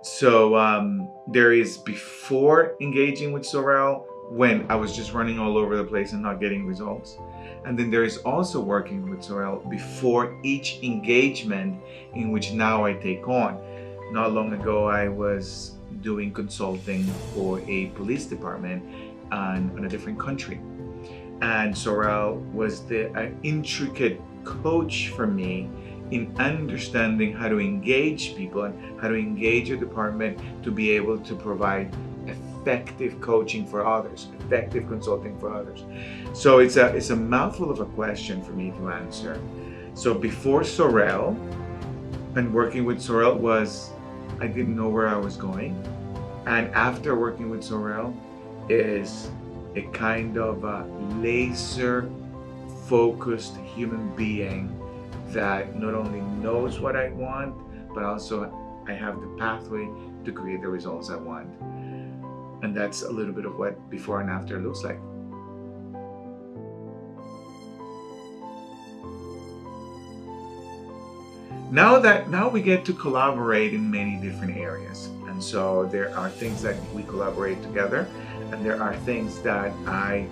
So there is before engaging with Sorel, when I was just running all over the place and not getting results. And then there is also working with Sorel before each engagement, in which now I take on. Not long ago, I was doing consulting for a police department in a different country. And Sorel was the intricate coach for me in understanding how to engage people and how to engage a department to be able to provide effective coaching for others, effective consulting for others. So it's a mouthful of a question for me to answer. So before Sorel and working with Sorel I didn't know where I was going. And after working with Sorel is a kind of a laser focused human being that not only knows what I want, but also I have the pathway to create the results I want. And that's a little bit of what before and after looks like. Now we get to collaborate in many different areas. And so there are things that we collaborate together, and there are things that I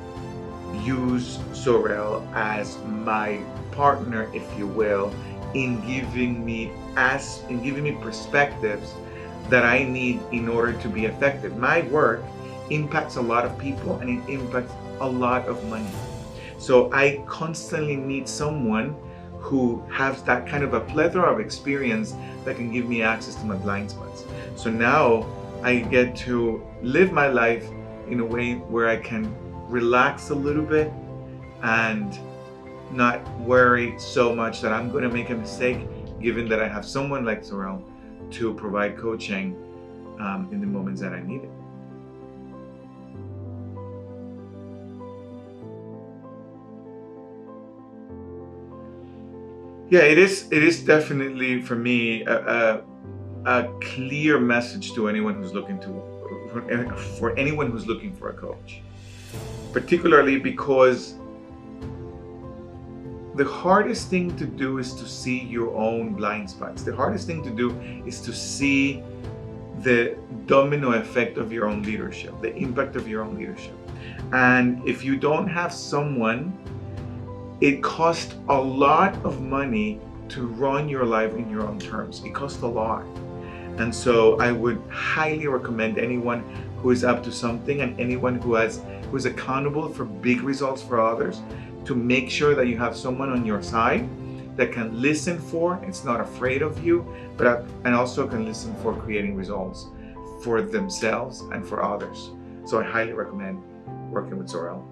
use Sorel as my partner, if you will, in giving me perspectives that I need in order to be effective. My work impacts a lot of people and it impacts a lot of money. So I constantly need someone who has that kind of a plethora of experience that can give me access to my blind spots. So now I get to live my life in a way where I can relax a little bit and not worry so much that I'm going to make a mistake, given that I have someone like Sorel to provide coaching in the moments that I need it. Yeah, it is definitely for me a clear message to anyone who's looking for anyone who's looking for a coach, particularly because the hardest thing to do is to see your own blind spots. The hardest thing to do is to see the domino effect of your own leadership, the impact of your own leadership. And if you don't have someone, it costs a lot of money to run your life in your own terms. It costs a lot. And so I would highly recommend anyone who is up to something and anyone who is accountable for big results for others to make sure that you have someone on your side that can listen for, it's not afraid of you, and also can listen for creating results for themselves and for others. So I highly recommend working with Sorel.